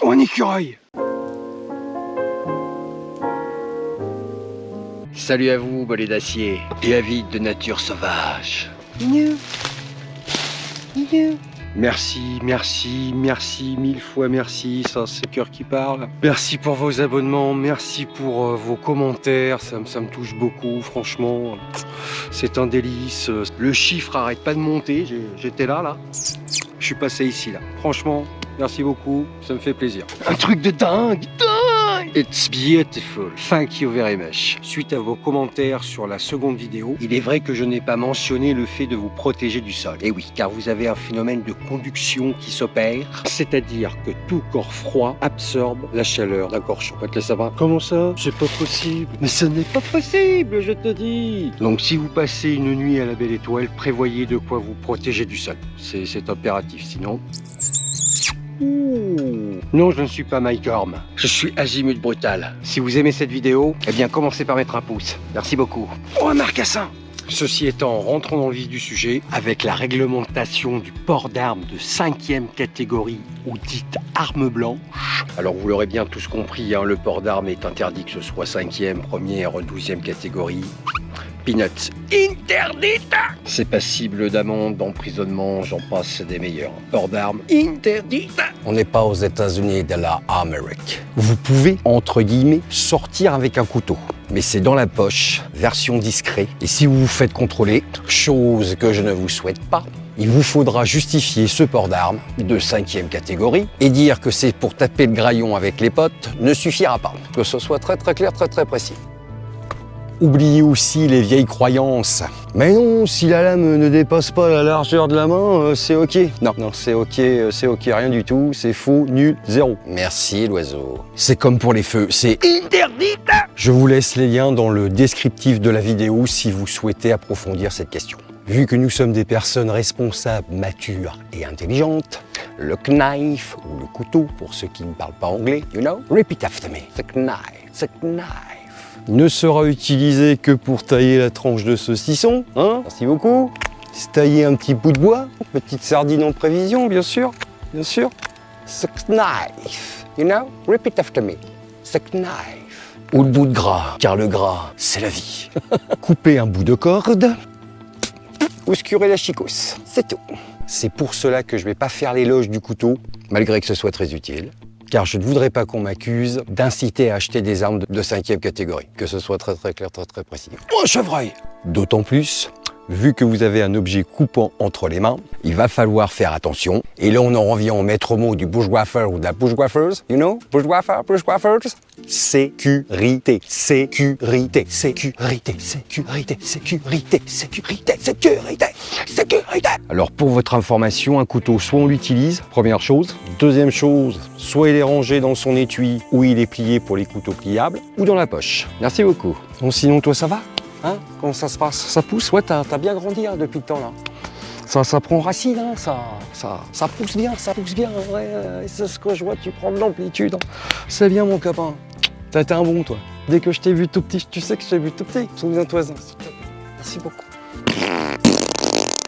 Oh, un écureuil! Salut à vous, bolets d'acier et avides de nature sauvage. Merci, merci, merci, mille fois merci, ça c'est le cœur qui parle. Merci pour vos abonnements, merci pour vos commentaires, ça me touche beaucoup, franchement. C'est un délice. Le chiffre arrête pas de monter, j'étais là. Je suis passé ici, là. Franchement, merci beaucoup, ça me fait plaisir. Un truc de dingue. It's beautiful. Thank you very much. Suite à vos commentaires sur la seconde vidéo, il est vrai que je n'ai pas mentionné le fait de vous protéger du sol. Et oui, car vous avez un phénomène de conduction qui s'opère, c'est-à-dire que tout corps froid absorbe la chaleur d'un corps chaud. Ça va? Comment ça? C'est pas possible. Mais ce n'est pas possible, je te dis. Donc si vous passez une nuit à la belle étoile, prévoyez de quoi vous protéger du sol. C'est impératif, sinon... Ouh. Non, je ne suis pas Mike Horn. Je suis Azimut Brutal. Si vous aimez cette vidéo, eh bien commencez par mettre un pouce. Merci beaucoup. Oh, un marcassin! Ceci étant, rentrons dans le vif du sujet avec la réglementation du port d'armes de 5e catégorie ou dite arme blanche. Alors vous l'aurez bien tous compris, hein, le port d'armes est interdit que ce soit 5e, 1re, 12e catégorie. Peanuts interdite. C'est passible d'amende, d'emprisonnement, j'en passe des meilleurs. Port d'armes interdite. On n'est pas aux États-Unis de l'Amérique. Vous pouvez, entre guillemets, sortir avec un couteau. Mais c'est dans la poche, version discret. Et si vous vous faites contrôler, chose que je ne vous souhaite pas, il vous faudra justifier ce port d'armes de 5e catégorie et dire que c'est pour taper le graillon avec les potes ne suffira pas. Que ce soit très clair, très précis. Oubliez aussi les vieilles croyances. Mais non, si la lame ne dépasse pas la largeur de la main, c'est ok. Non, c'est ok, rien du tout, c'est faux, nul, zéro. Merci l'oiseau. C'est comme pour les feux, c'est interdit. Je vous laisse les liens dans le descriptif de la vidéo si vous souhaitez approfondir cette question. Vu que nous sommes des personnes responsables, matures et intelligentes, le knife ou le couteau, pour ceux qui ne parlent pas anglais, you know, repeat after me. The knife ne sera utilisé que pour tailler la tranche de saucisson, hein. Merci beaucoup. Se tailler un petit bout de bois, petite sardine en prévision, bien sûr. The knife, you know, repeat after me. The knife. Ou le bout de gras, car le gras, c'est la vie. Couper un bout de corde, ou scurer la chicose, c'est tout. C'est pour cela que je ne vais pas faire l'éloge du couteau, malgré que ce soit très utile. Car je ne voudrais pas qu'on m'accuse d'inciter à acheter des armes de 5e catégorie. Que ce soit très clair, très précis. Oh, un chevreuil! D'autant plus, vu que vous avez un objet coupant entre les mains, il va falloir faire attention. Et là, on en revient au maître mot du bushwhacker ou de la bushwhackers. You know? Bushwhackers. Sécurité. Alors, pour votre information, un couteau, soit on l'utilise, première chose. Deuxième chose, soit il est rangé dans son étui ou il est plié pour les couteaux pliables, ou dans la poche. Merci beaucoup. Bon, sinon, toi, ça va? Hein? Comment ça se passe? Ça pousse? Ouais, t'as bien grandi hein, depuis le temps là. Ça prend racine, hein, ça pousse bien, ouais, c'est ce que je vois, tu prends de l'amplitude. Hein. C'est bien mon copain. T'as été un bon toi. Dès que je t'ai vu tout petit, tu sais que je t'ai vu tout petit. Souviens-toi, merci beaucoup.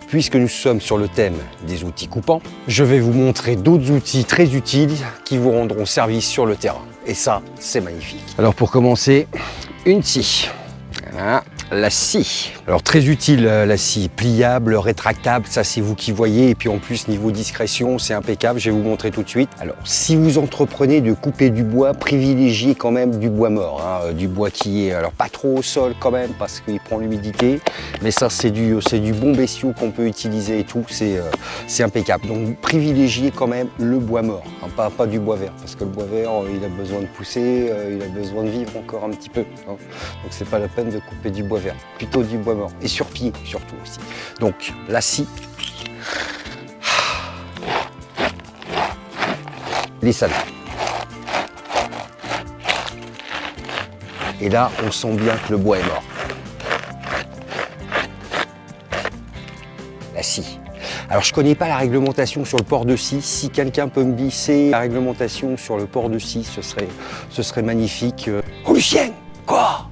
Puisque nous sommes sur le thème des outils coupants, je vais vous montrer d'autres outils très utiles qui vous rendront service sur le terrain. Et ça, c'est magnifique. Alors pour commencer, une scie. Voilà. La scie. Alors très utile la scie, pliable, rétractable, ça c'est vous qui voyez. Et puis en plus niveau discrétion, c'est impeccable, je vais vous montrer tout de suite. Alors si vous entreprenez de couper du bois, privilégiez quand même du bois mort. Hein, du bois qui est, alors pas trop au sol quand même parce qu'il prend l'humidité. Mais ça c'est du bon bestiau qu'on peut utiliser et tout, c'est impeccable. Donc privilégiez quand même le bois mort, hein, pas du bois vert. Parce que le bois vert, il a besoin de pousser, il a besoin de vivre encore un petit peu. Hein. Donc c'est pas la peine de couper du bois vert, plutôt du bois mort. Et sur pied, surtout aussi. Donc, la scie. Les salades. Et là, on sent bien que le bois est mort. La scie. Alors, je connais pas la réglementation sur le port de scie. Si quelqu'un peut me glisser la réglementation sur le port de scie, ce serait magnifique. Oh, Lucien! Quoi?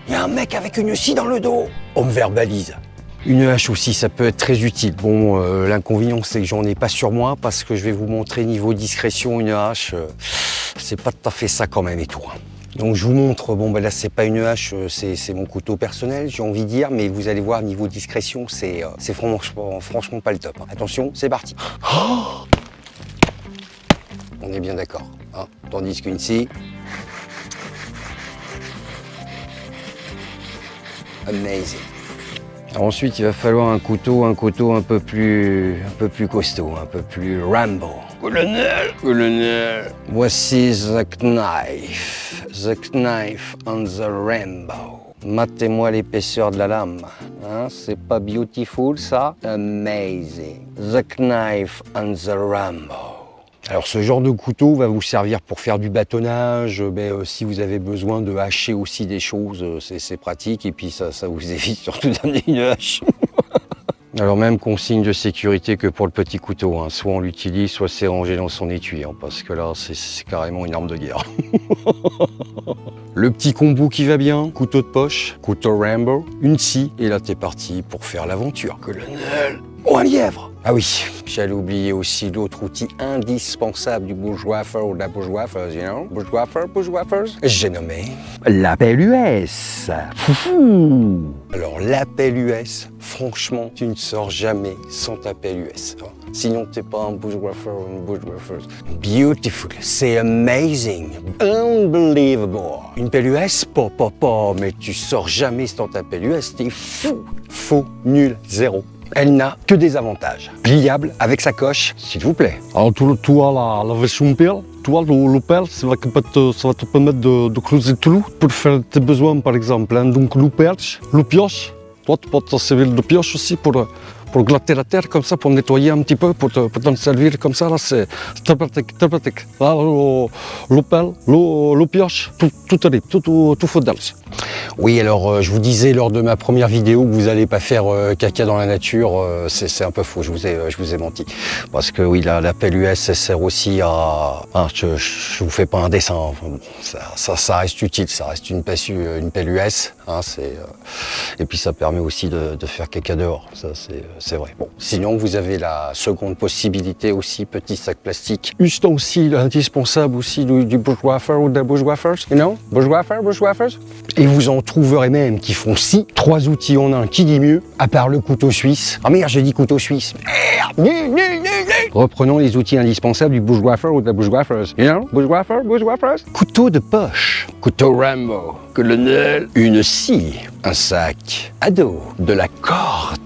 Il y a un mec avec une scie dans le dos. On me verbalise. Une hache aussi, ça peut être très utile. Bon, l'inconvénient, c'est que j'en ai pas sur moi parce que je vais vous montrer niveau discrétion, une hache, c'est pas tout à fait ça quand même et tout. Donc je vous montre, bon ben là c'est pas une hache, c'est mon couteau personnel, j'ai envie de dire, mais vous allez voir, niveau discrétion, c'est franchement pas le top. Attention, c'est parti. Oh, on est bien d'accord, hein, tandis qu'une scie, amazing. Alors ensuite, il va falloir un couteau un peu plus costaud, un peu plus Rambo. Colonel. Voici the knife on the Rambo. Matez-moi l'épaisseur de la lame. Hein, c'est pas beautiful ça? Amazing. The knife on the Rambo. Alors ce genre de couteau va vous servir pour faire du bâtonnage, si vous avez besoin de hacher aussi des choses, c'est pratique et puis ça vous évite surtout d'amener une hache. Alors même consigne de sécurité que pour le petit couteau, hein. Soit on l'utilise, soit c'est rangé dans son étui, hein, parce que là c'est carrément une arme de guerre. Le petit combo qui va bien, couteau de poche, couteau Rambo, une scie, et là t'es parti pour faire l'aventure. Colonel, oh un lièvre! Ah oui, j'allais oublier aussi l'autre outil indispensable du bushwhacker ou de la bushwhackers, you know? Bushwhackers. J'ai nommé l'appel US. Foufou. Alors l'appel US, franchement, tu ne sors jamais sans t'appel US. Hein. Sinon, t'es pas un bushwhacker ou une bushwhacker. Beautiful, c'est amazing, unbelievable. Une pelle US, pas, mais tu sors jamais sans t'appel US, t'es fou. Faux, nul, zéro. Elle n'a que des avantages. Pliable, avec sa coche, s'il vous plaît. Alors tu as la version pelle. Tu vois, le pelle, ça va te permettre de creuser tout pour faire tes besoins, par exemple. Hein. Donc le perche, le pioche. Toi, tu peux te servir de pioche aussi pour glatter la terre, comme ça, pour nettoyer un petit peu, pour t'en servir comme ça. Là, c'est très pratique, très pratique. Là, le pelle, le pioche, tout arrive, tout faudel. Oui, alors je vous disais lors de ma première vidéo que vous n'allez pas faire caca dans la nature, c'est un peu faux, je vous ai menti. Parce que oui, la pelle US, ça sert aussi à... Hein, je vous fais pas un dessin, enfin, bon, ça reste utile, ça reste une pelle US. Hein, et puis ça permet aussi de faire caca dehors, ça c'est vrai. Bon, sinon vous avez la seconde possibilité aussi, petit sac plastique. Ustensile indispensable aussi du bushwhacker ou de la bushwhackers, you know? Bushwhackers. Et vous en trouverez même qui font 3 outils en un, qui dit mieux, à part le couteau suisse. Ah merde, j'ai dit couteau suisse. Merde. Reprenons les outils indispensables du bushwhacker ou de la bushwhackers. You know? Bushwhackers. Couteau de poche. Couteau Rambo. Colonel. Une scie. Un sac à dos. De la corde.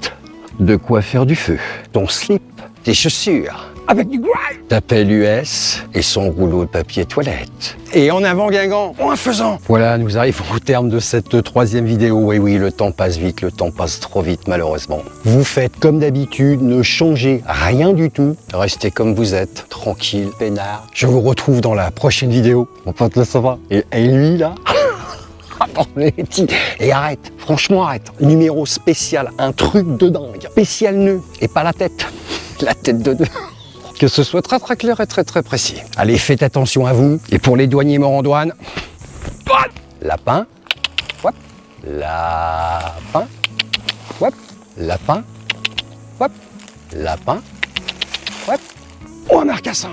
De quoi faire du feu. Ton slip. Tes chaussures. Avec du grain. Ta pelle US et son rouleau de papier toilette. Et en avant Guingamp, en faisant. Voilà, nous arrivons au terme de cette 3e vidéo. Et oui, le temps passe vite, le temps passe trop vite malheureusement. Vous faites comme d'habitude, ne changez rien du tout. Restez comme vous êtes, tranquille, peinard. Je vous retrouve dans la prochaine vidéo. Mon pote là, ça va. Et lui là et arrête, franchement arrête. Numéro spécial, un truc de dingue. Spécial nœud et pas la tête. La tête de nœud. Que ce soit très très clair et très très précis. Allez, faites attention à vous. Et pour les douaniers morts en douane, lapin, hop, lapin, hop, lapin, hop, lapin, hop, oh un marcassin.